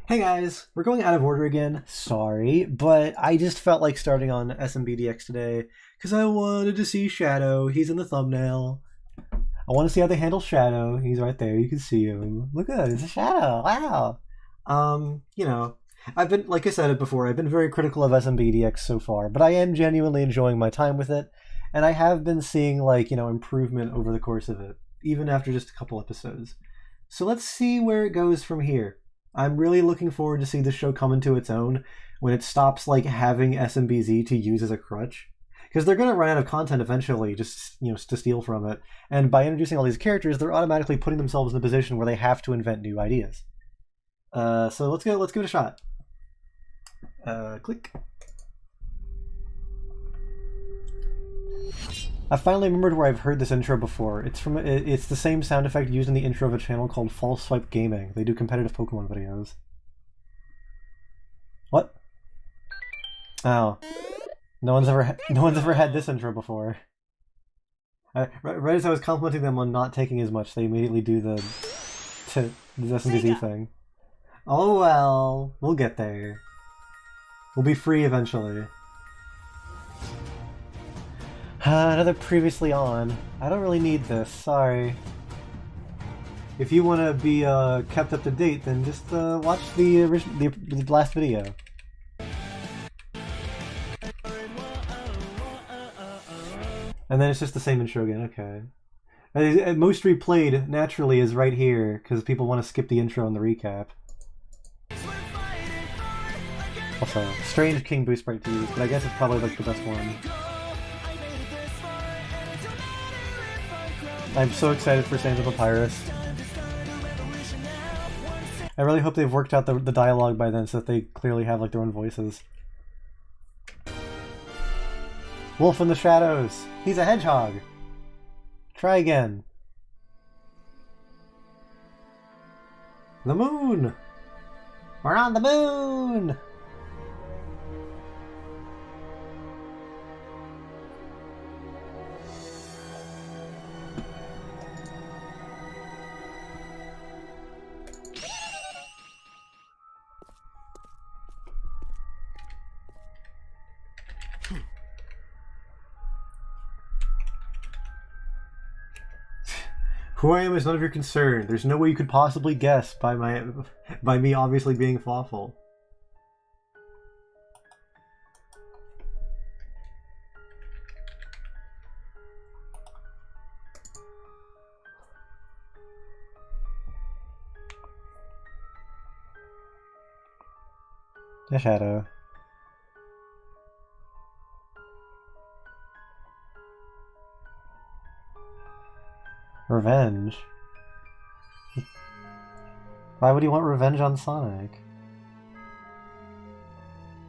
Hey guys, we're going out of order again. Sorry, but I just felt like starting on SMBDX today because I wanted to see Shadow. He's in the thumbnail. I want to see how they handle Shadow. He's right there. You can see him. Look at it. It's a Shadow. Wow. I've been, like I said it before, I've been very critical of SMBDX so far, but I am genuinely enjoying my time with it, and I have been seeing, improvement over the course of it, even after just a couple episodes. So let's see where it goes from here. I'm really looking forward to see the show come into its own when it stops having SMBZ to use as a crutch, because they're going to run out of content eventually, just to steal from it. And by introducing all these characters, they're automatically putting themselves in a position where they have to invent new ideas. So let's give it a shot. Click. I finally remembered where I've heard this intro before. It's the same sound effect used in the intro of a channel called False Swipe Gaming. They do competitive Pokemon videos. What? Oh. No one's ever had this intro before. Right as I was complimenting them on not taking as much, they immediately do the SMBZ thing. Oh well, we'll get there. We'll be free eventually. Another previously on. I don't really need this, sorry. If you want to be kept up to date, then just watch the last video. And then it's just the same intro again, okay. Most replayed, naturally, is right here, because people want to skip the intro and the recap. Also, strange King Boo sprite to use, but I guess it's probably the best one. I'm so excited for Sands of Papyrus. I really hope they've worked out the dialogue by then so that they clearly have their own voices. Wolf in the Shadows! He's a hedgehog! Try again. The moon! We're on the moon! Who I am is none of your concern. There's no way you could possibly guess by me obviously being thoughtful. The Shadow. Revenge? Why would he want revenge on Sonic?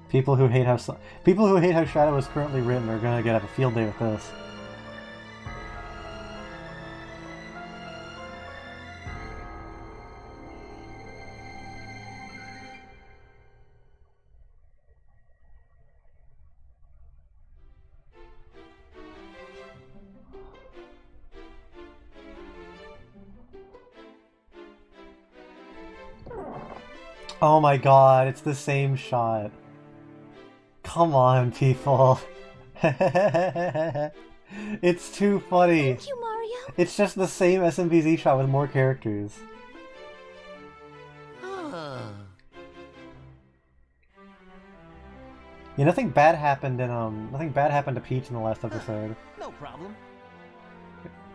People who hate how Shadow is currently written are gonna have a field day with this. Oh my god, it's the same shot. Come on, people. It's too funny. Thank you, Mario. It's just the same SMBZ shot with more characters. Yeah, nothing bad happened to Peach in the last episode. No problem.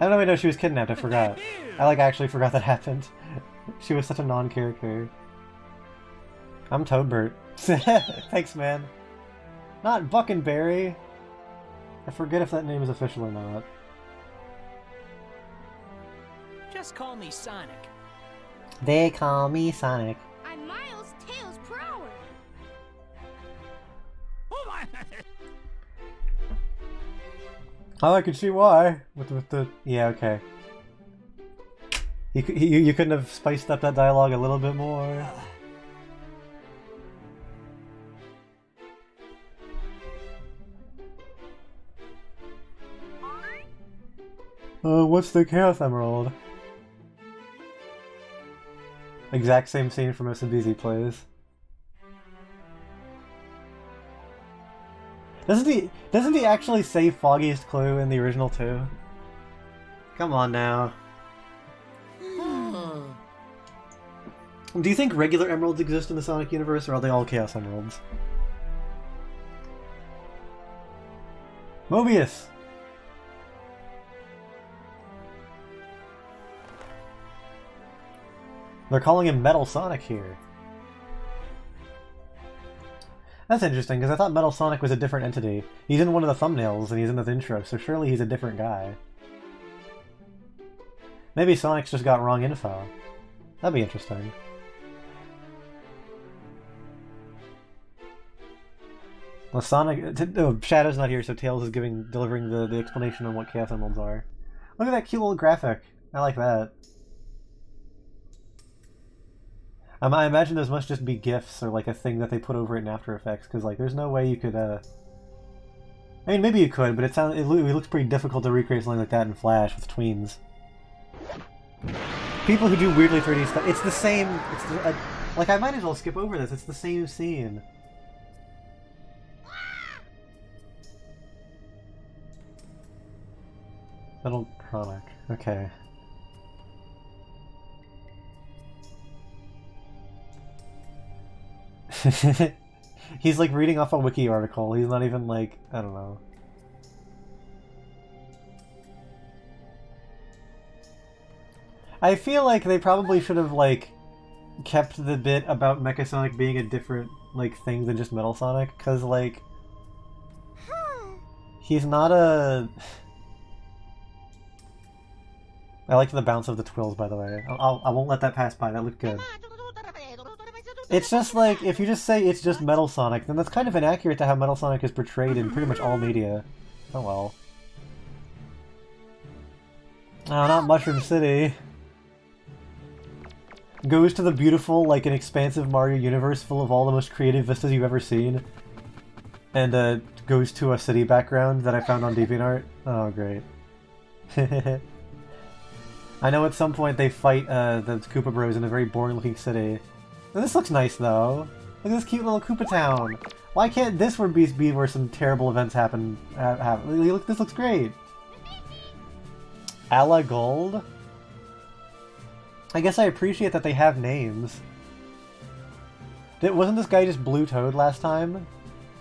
I don't even know she was kidnapped, I forgot. I actually forgot that happened. She was such a non-character. I'm Toadbert. Thanks, man. Not Buckenberry. I forget if that name is official or not. Just call me Sonic. They call me Sonic. I'm Miles Tails per hour. Oh my! Oh, I can see why. With the yeah, okay. You couldn't have spiced up that dialogue a little bit more. What's the Chaos Emerald? Exact same scene from SMBZ plays. Doesn't he actually say foggiest clue in the original too? Come on now. Do you think regular emeralds exist in the Sonic universe, or are they all Chaos Emeralds? Mobius! They're calling him Metal Sonic here. That's interesting, because I thought Metal Sonic was a different entity. He's in one of the thumbnails, and he's in the intro, so surely he's a different guy. Maybe Sonic's just got wrong info. That'd be interesting. Well, Sonic... Shadow's not here, so Tails is delivering the explanation on what Chaos Emeralds are. Look at that cute little graphic. I like that. I imagine those must just be GIFs or like a thing that they put over it in After Effects, because like there's no way you could. I mean, maybe you could, but it looks pretty difficult to recreate something like that in Flash with tweens. People who do weirdly 3D stuff, it's the same. Like I might as well skip over this. It's the same scene. Metal Chronic. Okay. He's like reading off a wiki article. He's not even like, I don't know. I feel like they probably should have like kept the bit about Mecha Sonic being a different like thing than just Metal Sonic, because like he's not a... I liked the bounce of the twills, by the way. I won't let that pass by. That looked good. It's just like, if you just say it's just Metal Sonic, then that's kind of inaccurate to how Metal Sonic is portrayed in pretty much all media. Oh well. Oh, not Mushroom City. Goes to the beautiful, like, an expansive Mario universe full of all the most creative vistas you've ever seen. And, goes to a city background that I found on DeviantArt. Oh, great. I know at some point they fight, the Koopa Bros in a very boring-looking city. This looks nice, though. Look at this cute little Koopa Town. Why can't this be where some terrible events happen? Look, this looks great. Ala Gold? I guess I appreciate that they have names. Wasn't this guy just Blue Toad last time?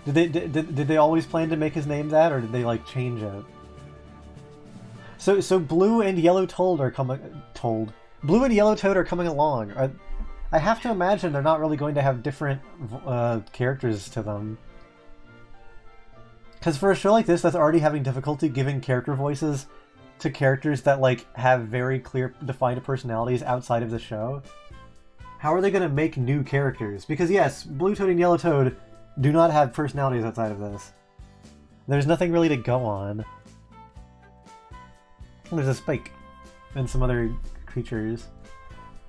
Did they always plan to make his name that, or did they like change it? So Blue and Yellow Toad are coming. Blue and Yellow Toad are coming along. I have to imagine they're not really going to have different characters to them. Because for a show like this that's already having difficulty giving character voices to characters that like have very clear defined personalities outside of the show, how are they going to make new characters? Because yes, Blue Toad and Yellow Toad do not have personalities outside of this. There's nothing really to go on. There's a Spike and some other creatures.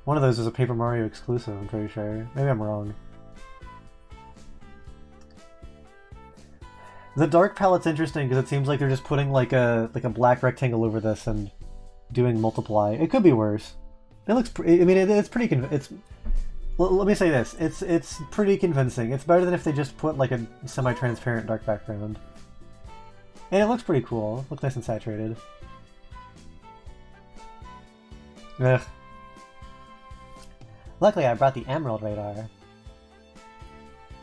One of those is a Paper Mario exclusive, I'm pretty sure. Maybe I'm wrong. The dark palette's interesting because it seems like they're just putting like a black rectangle over this and doing multiply. It could be worse. It looks. I mean, it's pretty. Let me say this. It's pretty convincing. It's better than if they just put like a semi-transparent dark background. And it looks pretty cool. It looks nice and saturated. Ugh. Luckily, I brought the Emerald Radar.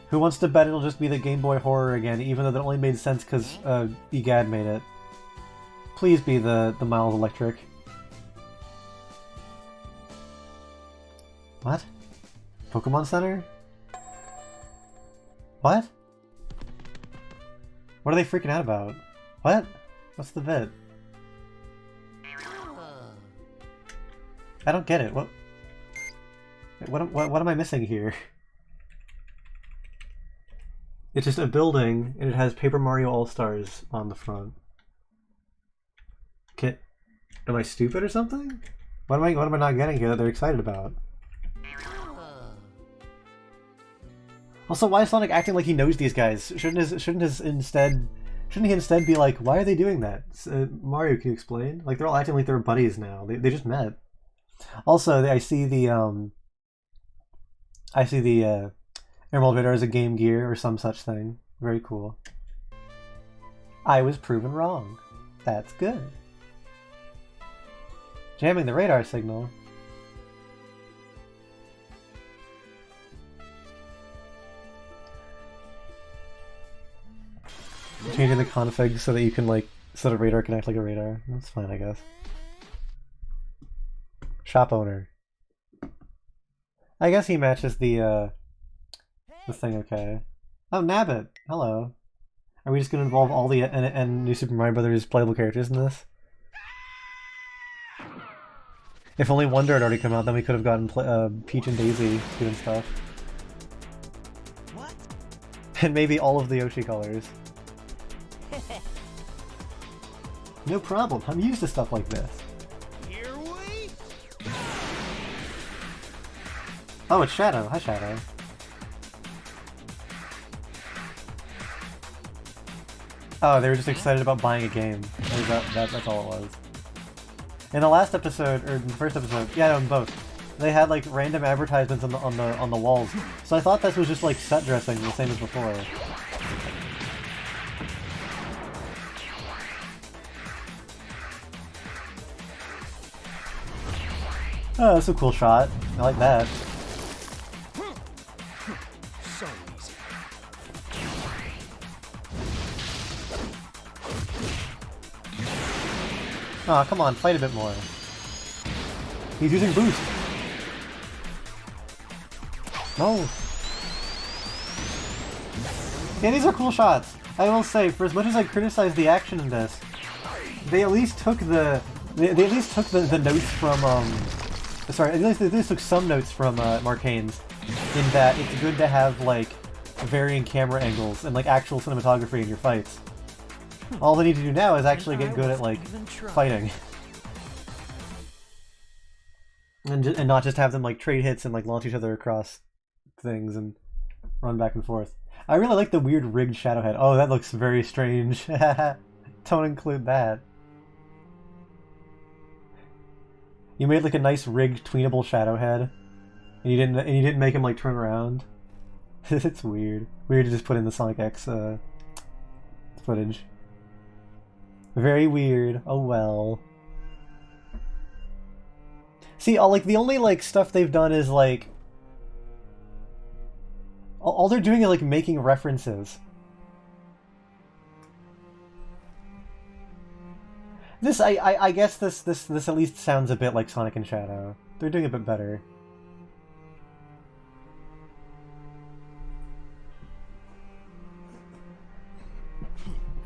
Who wants to bet it'll just be the Game Boy Horror again, even though that only made sense because EGAD made it? Please be the Miles Electric. What? Pokemon Center? What? What are they freaking out about? What? What's the bit? I don't get it. What am I missing here? It's just a building, and it has Paper Mario All-Stars on the front. Am I stupid or something? What am I not getting here that they're excited about? Also, why is Sonic acting like he knows these guys? Shouldn't he instead be like, why are they doing that? Mario, can you explain? Like, they're all acting like they're buddies now. They just met. Also, I see the Emerald Radar as a Game Gear or some such thing. Very cool. I was proven wrong. That's good. Jamming the radar signal. Changing the config so that you can like, so the radar can act like a radar. That's fine, I guess. Shop owner. I guess he matches the thing okay. Oh, Nabbit! Hello. Are we just gonna involve all the and New Super Mario Brothers playable characters in this? If only Wonder had already come out, then we could have gotten Peach and Daisy doing stuff. What? And maybe all of the Yoshi colors. No problem, I'm used to stuff like this. Here we... Oh, it's Shadow. Hi, Shadow. Oh, they were just excited about buying a game. That's all it was. In the last episode, or in the first episode, yeah, in both, they had like random advertisements on the walls. So I thought this was just like set dressing, the same as before. Oh, that's a cool shot. I like that. So easy. Aw, come on, fight a bit more. He's using boost. No. Yeah, these are cool shots. I will say, for as much as I criticize the action in this, they at least took the notes from sorry, at least took some notes from Mark Haynes, in that it's good to have like varying camera angles and like actual cinematography in your fights. All they need to do now is actually get good at like fighting, and not just have them like trade hits and like launch each other across things and run back and forth. I really like the weird rigged shadow head. Oh, that looks very strange. Don't include that. You made like a nice rigged tweenable shadow head, and you didn't make him like turn around. It's weird. Weird to just put in the Sonic X footage. Very weird. Oh well. See, like the only like stuff they've done is like all they're doing is like making references. This I guess this at least sounds a bit like Sonic and Shadow. They're doing a bit better.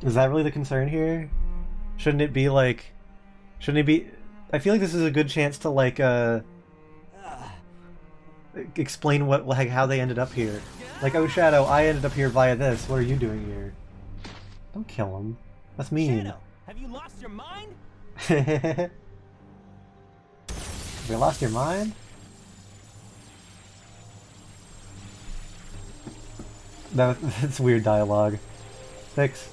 Is that really the concern here? Shouldn't it be like... Shouldn't it be... I feel like this is a good chance to like explain what like how they ended up here. Like, oh Shadow, I ended up here via this. What are you doing here? Don't kill him. That's mean. Shadow, have you lost your mind? Have you lost your mind? That's weird dialogue. Thanks.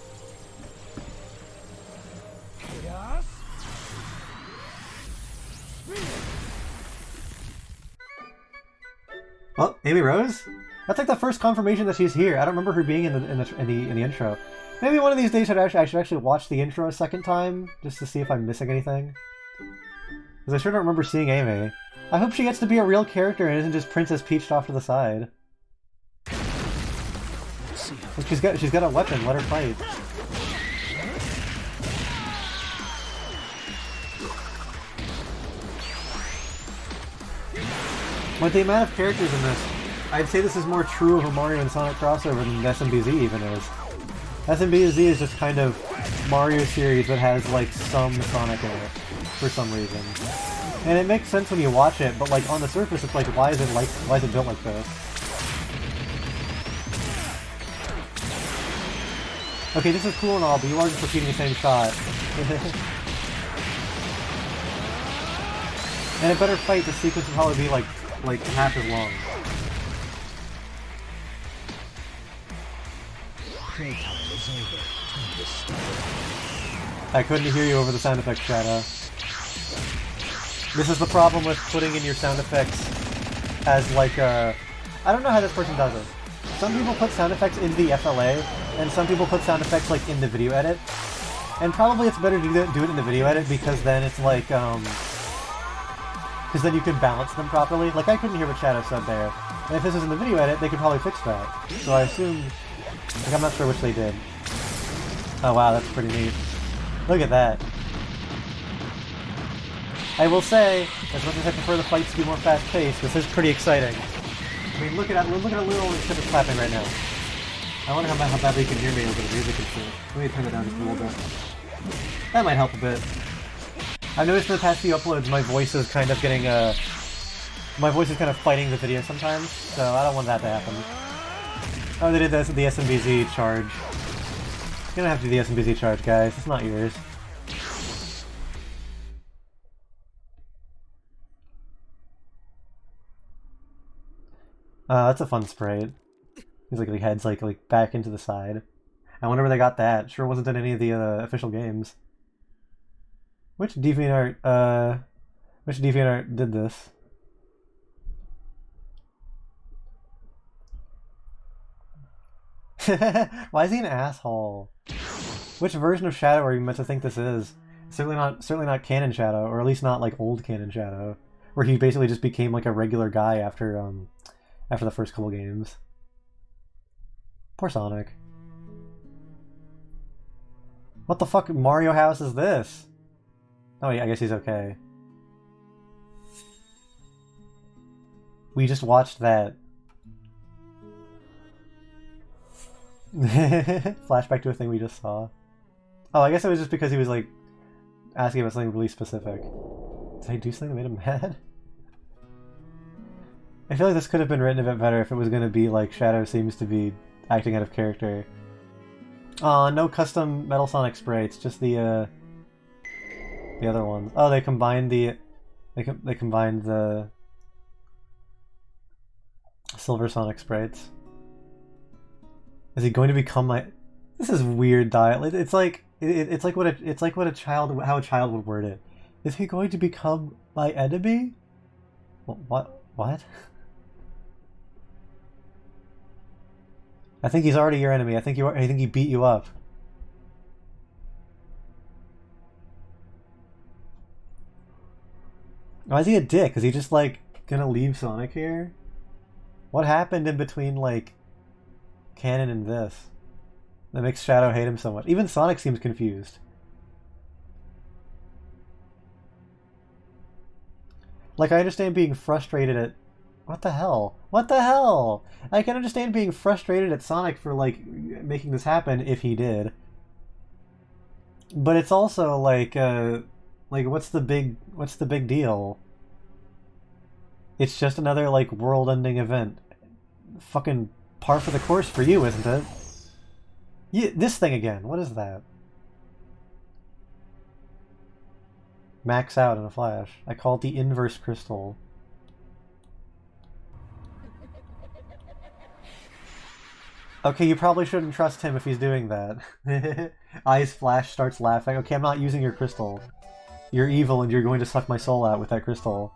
Oh, Amy Rose? That's like the first confirmation that she's here. I don't remember her being in the intro. Maybe one of these days I should actually watch the intro a second time, just to see if I'm missing anything. Because I sure don't remember seeing Amy. I hope she gets to be a real character and isn't just Princess Peached off to the side. Look, she's got a weapon, let her fight. With the amount of characters in this, I'd say this is more true of a Mario and Sonic crossover than SMBZ even is. SMBZ is just kind of Mario series that has like some Sonic in it, for some reason. And it makes sense when you watch it, but like on the surface it's like, why is it built like this? Okay, this is cool and all, but you are just repeating the same shot. And a better fight, the sequence would probably be like half as long. I couldn't hear you over the sound effects, Shadow. This is the problem with putting in your sound effects as like a... I don't know how this person does it. Some people put sound effects into the FLA and some people put sound effects like in the video edit. And probably it's better to do it in the video edit because then it's like, because then you can balance them properly. Like, I couldn't hear what Shadow said there. And if this was in the video edit, they could probably fix that. So I assume, like, I'm not sure which they did. Oh wow, that's pretty neat. Look at that. I will say, as much as I prefer the fights to be more fast-paced, this is pretty exciting. I mean, look at Lil and Chip clapping right now. I wonder how badly you can hear me over the music and shit. Let me turn it down just a little bit. That might help a bit. I've noticed in the past few uploads my voice is kind of getting, my voice is kind of fighting the video sometimes, so I don't want that to happen. Oh, they did this, the SMBZ charge. You're gonna have to do the SMBZ charge, guys. It's not yours. That's a fun sprite. He's like heads like back into the side. I wonder where they got that. Sure wasn't in any of the official games. Which DeviantArt did this? Why is he an asshole? Which version of Shadow are you meant to think this is? Certainly not canon Shadow, or at least not like old canon Shadow, where he basically just became like a regular guy after the first couple games. Poor Sonic. What the fuck Mario house is this? Oh yeah, I guess he's okay. We just watched that. Flashback to a thing we just saw. Oh, I guess it was just because he was like asking about something really specific. Did I do something that made him mad? I feel like this could have been written a bit better if it was going to be like Shadow seems to be acting out of character. Aw, no custom Metal Sonic sprites, just the other ones. Oh, they combined the Silver Sonic sprites. Is he going to become my? This is weird dialect. It's like how a child would word it. Is he going to become my enemy? What? I think he's already your enemy. I think he beat you up. Why is he a dick? Is he just like gonna leave Sonic here? What happened in between like canon and this that makes Shadow hate him so much? Even Sonic seems confused. Like, I understand being frustrated at... What the hell? What the hell? I can understand being frustrated at Sonic for, like, making this happen, if he did. But it's also, like, what's the big deal? It's just another, like, world-ending event. Fucking par for the course for you, isn't it? Yeah, this thing again. What is that? Max out in a flash. I call it the inverse crystal. Okay, you probably shouldn't trust him if he's doing that. Eyes flash, starts laughing. Okay, I'm not using your crystal. You're evil and you're going to suck my soul out with that crystal.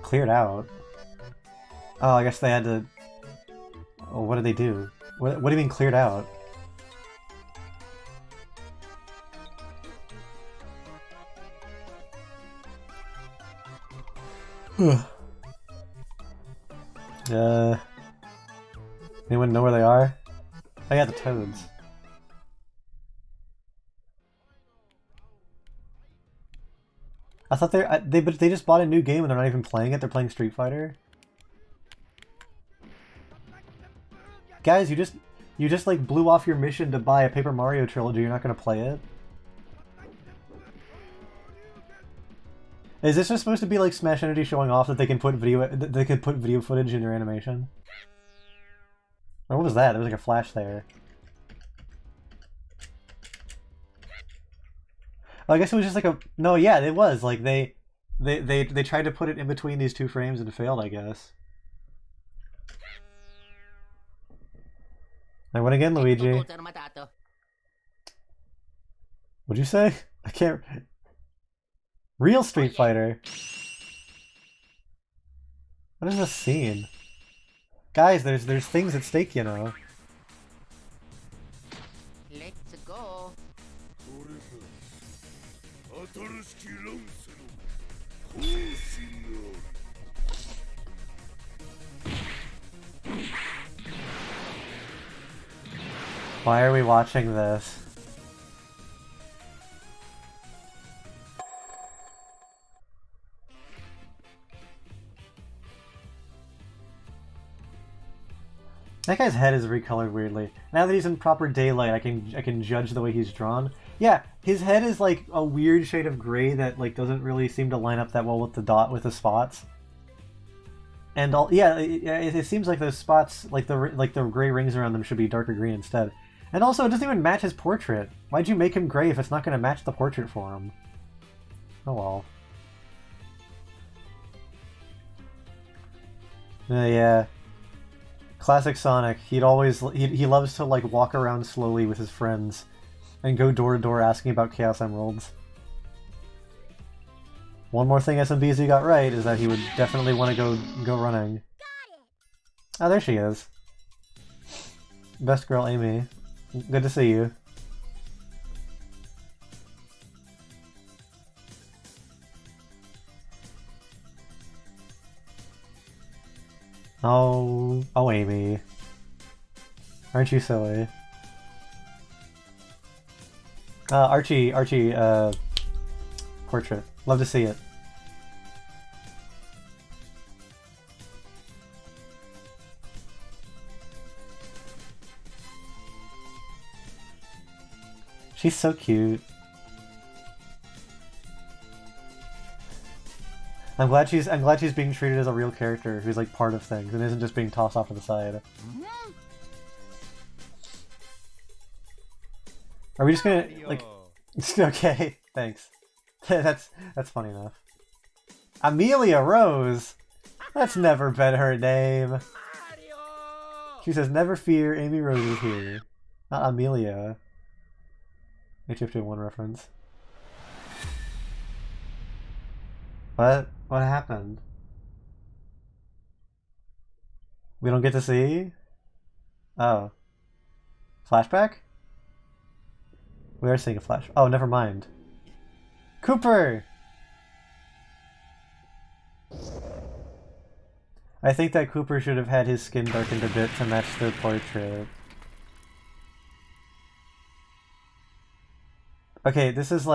Cleared out? Oh, I guess they had to... Oh, what did they do? What do you mean cleared out? Anyone know where they are? Oh yeah, the toads. I thought they just bought a new game and they're not even playing it. They're playing Street Fighter. Guys, you just like blew off your mission to buy a Paper Mario trilogy. You're not gonna play it. Is this just supposed to be like Smash Energy showing off that they can put video footage in their animation? Or what was that? There was like a flash there. Oh, I guess it was just like a... No, yeah, it was. Like, they tried to put it in between these two frames and failed, I guess. I win again, Luigi. What'd you say? I can't... Real Street Fighter? What is this scene? Guys, there's things at stake, you know. Let's go. Why are we watching this? That guy's head is recolored weirdly. Now that he's in proper daylight, I can judge the way he's drawn. Yeah, his head is like a weird shade of gray that like doesn't really seem to line up that well with the dot with the spots. And all yeah, it seems like those spots, like the gray rings around them, should be darker green instead. And also, it doesn't even match his portrait. Why'd you make him gray if it's not going to match the portrait for him? Oh well. Yeah. Classic Sonic. He loves to like walk around slowly with his friends and go door to door asking about Chaos Emeralds. One more thing SMBZ got right is that he would definitely want to go running. Oh, there she is. Best girl Amy. Good to see you. Oh, Amy. Aren't you silly? Archie, portrait. Love to see it. She's so cute. I'm glad she's being treated as a real character who's like part of things and isn't just being tossed off to the side. Are we just gonna like? Okay, thanks. that's funny enough. Amelia Rose. That's never been her name. She says, "Never fear, Amy Rose is here." Not Amelia. HF1 reference. What? What happened? We don't get to see? Oh. Flashback? We are seeing a flash. Oh, never mind. Cooper! I think that Cooper should have had his skin darkened a bit to match the portrait. Okay, this is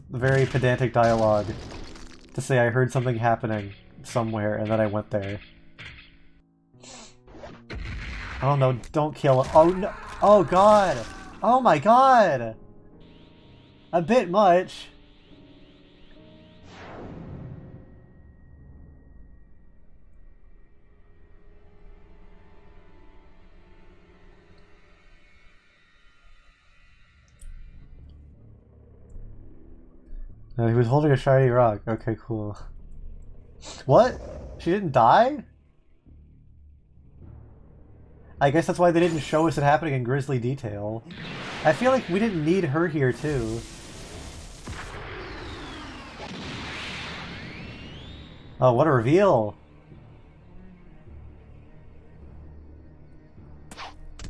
very pedantic dialogue to say I heard something happening somewhere and then I went there. Oh no, don't kill him. Oh no! Oh god! Oh my god! A bit much. No, he was holding a shiny rock. Okay, cool. What? She didn't die? I guess that's why they didn't show us it happening in grisly detail. I feel like we didn't need her here, too. Oh, what a reveal!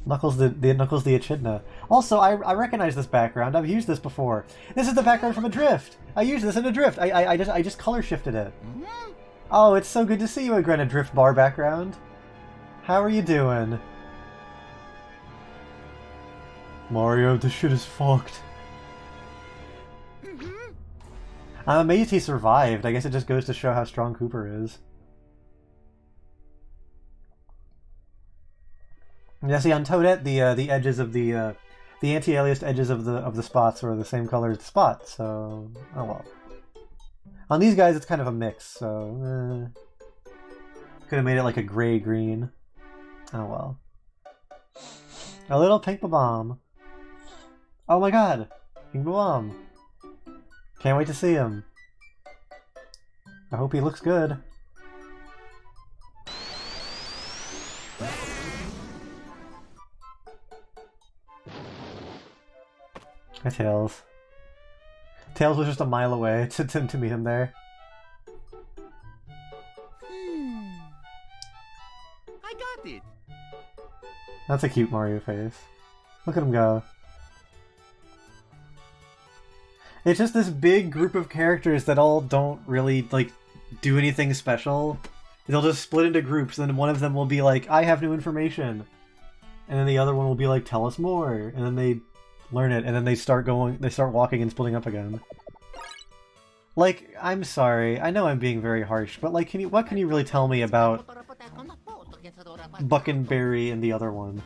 Knuckles the Echidna. Also, I recognize this background. I've used this before. This is the background from Adrift. I used this in Adrift. I just color shifted it. Oh, it's so good to see you again, Adrift bar background. How are you doing? Mario, this shit is fucked. I'm amazed he survived. I guess it just goes to show how strong Cooper is. Yeah, see on Toadette, the edges of the anti-aliased edges of the spots are the same color as the spots. So, oh well. On these guys, it's kind of a mix. So, could have made it like a gray-green. Oh well. A little pink bomb. Oh my god, pink bomb. Can't wait to see him. I hope he looks good. Hi, Tails. Tails was just a mile away to meet him there. I got it. That's a cute Mario face. Look at him go. It's just this big group of characters that all don't really, like, do anything special. They'll just split into groups, and then one of them will be like, I have new information. And then the other one will be like, tell us more. And then they learn it, and then they start walking and splitting up again. Like, I'm sorry, I know I'm being very harsh, but like, what can you really tell me about Buckenberry and the other one?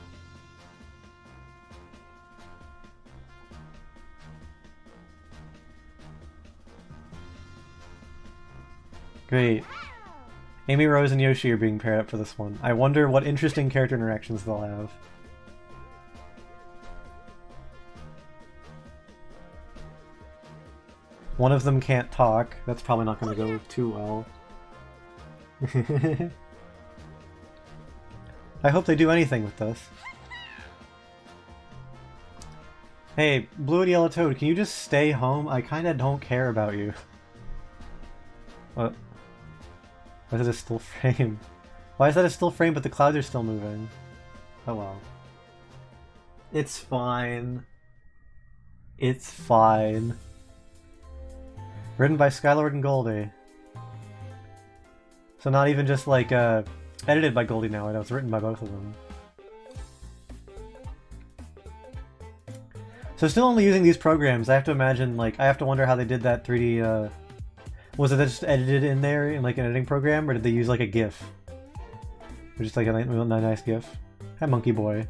Great. Amy, Rose, and Yoshi are being paired up for this one. I wonder what interesting character interactions they'll have. One of them can't talk. That's probably not going to go too well. I hope they do anything with this. Hey, Blue and Yellow Toad, can you just stay home? I kinda don't care about you. What? Why is it a still frame? Why is that a still frame but the clouds are still moving? Oh well. It's fine. It's fine. Written by Skylord and Goldie. So not even just like, edited by Goldie now, I know it's written by both of them. So still only using these programs, I have to imagine, like, I have to wonder how they did that 3D, was it just edited in there in like an editing program, or did they use like a GIF? Or just like a nice GIF? Hi Monkey Boy.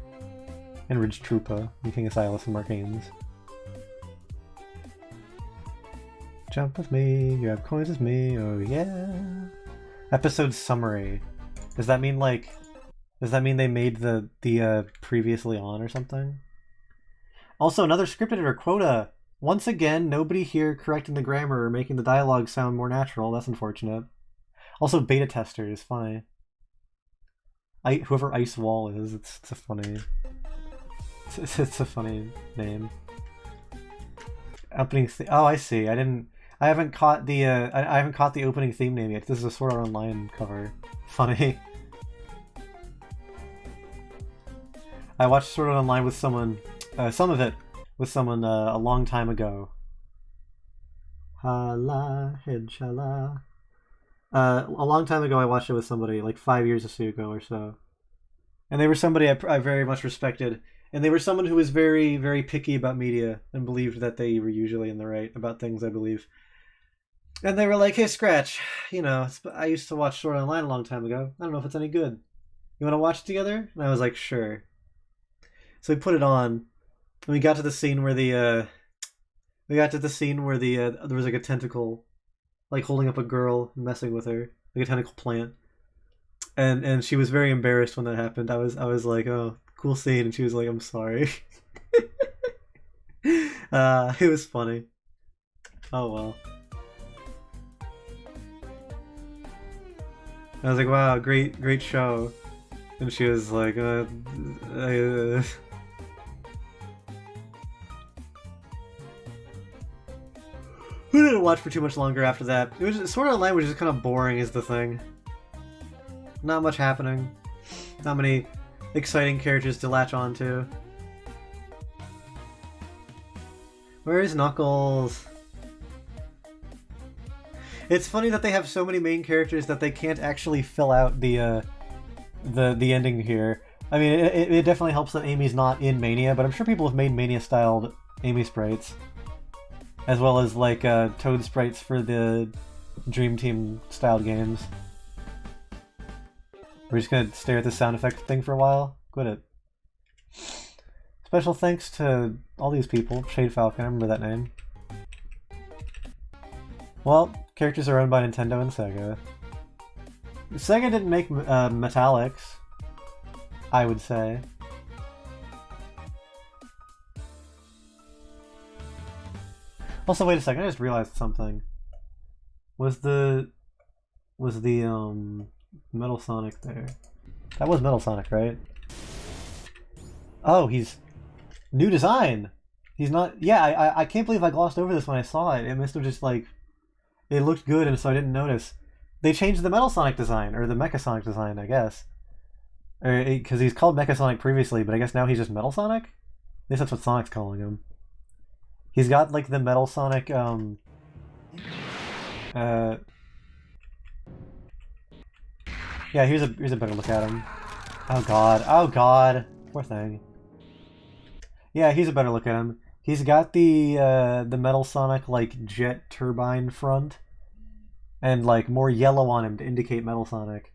And Ridge Troopa, and King of Silas and Mark Haynes. Jump with me, grab coins with me, oh yeah. Episode summary. Does that mean like, does that mean they made the previously on or something? Also, another script editor quota. Once again, nobody here correcting the grammar or making the dialogue sound more natural. That's unfortunate. Also, beta tester is funny. Whoever Ice Wall is, it's a funny. It's a funny name. Opening. Oh, I see. I haven't caught the. I haven't caught the opening theme name yet. This is a Sword Art Online cover. Funny. I watched Sword Art Online with someone. Some of it with someone a long time ago. Hala, hedshala. A long time ago I watched it with somebody, like 5 years ago or so. And they were somebody I very much respected. And they were someone who was very, very picky about media and believed that they were usually in the right about things, I believe. And they were like, hey, Scratch, you know, I used to watch Sword Art Online a long time ago. I don't know if it's any good. You want to watch it together? And I was like, sure. So we put it on. And we got to the scene where there was like a tentacle, like holding up a girl, messing with her, like a tentacle plant, and she was very embarrassed when that happened. I was like, oh, cool scene, and she was like, I'm sorry. It was funny. Oh well. I was like, wow, great show, and she was like, We didn't watch for too much longer after that. It was Sword Art Online was just kind of boring is the thing. Not much happening. Not many exciting characters to latch on to. Where is Knuckles? It's funny that they have so many main characters that they can't actually fill out the ending here. I mean, it definitely helps that Amy's not in Mania, but I'm sure people have made Mania-styled Amy sprites. As well as, like, Toad sprites for the Dream Team-styled games. We're just gonna stare at the sound effect thing for a while? Quit it. Special thanks to all these people. Shade Falcon, I remember that name. Well, characters are owned by Nintendo and Sega. Sega didn't make Metallics, I would say. Also, wait a second, I just realized something. Was the Metal Sonic there? That was Metal Sonic, right? Oh, he's new design. He's not. Yeah, I can't believe I glossed over this when I saw it. It must have just like it looked good, and so I didn't notice. They changed the Metal Sonic design or the Mecha Sonic design, I guess. Because he's called Mecha Sonic previously, but I guess now he's just Metal Sonic? At least that's what Sonic's calling him. He's got, like, the Metal Sonic, yeah, here's a better look at him. Oh god, oh god! Poor thing. Yeah, here's a better look at him. He's got the Metal Sonic, like, jet turbine front. And, like, more yellow on him to indicate Metal Sonic.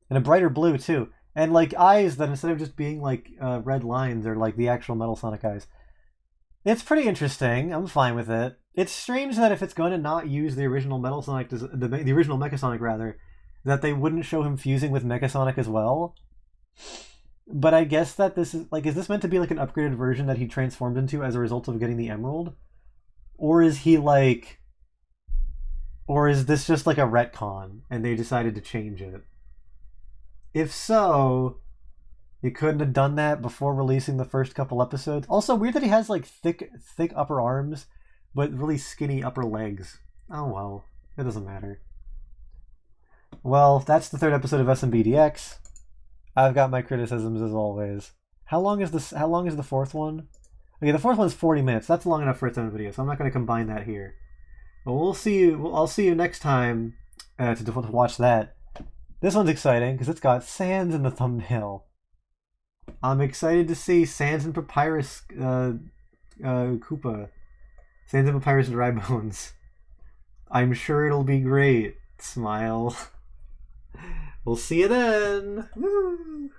And a brighter blue, too. And, like, eyes that instead of just being, like, red lines are, like, the actual Metal Sonic eyes. It's pretty interesting. I'm fine with it. It's strange that if it's going to not use the original Metal Sonic, the original Mecha Sonic, rather, that they wouldn't show him fusing with Mecha Sonic as well. But I guess that this is, like, is this meant to be, like, an upgraded version that he transformed into as a result of getting the Emerald? Or is he, like... Or is this just, like, a retcon, and they decided to change it? If so... You couldn't have done that before releasing the first couple episodes. Also, weird that he has, like, thick upper arms, but really skinny upper legs. Oh well, it doesn't matter. Well, that's the third episode of SMBDX. I've got my criticisms as always. How long is this? How long is the fourth one? Okay, the fourth one's 40 minutes. That's long enough for its own video, so I'm not going to combine that here. But we'll see you. I'll see you next time to watch that. This one's exciting because it's got Sans in the thumbnail. I'm excited to see Sans and Papyrus Koopa. Sans and Papyrus Dry Bones. I'm sure it'll be great. Smile. We'll see you then. Woo!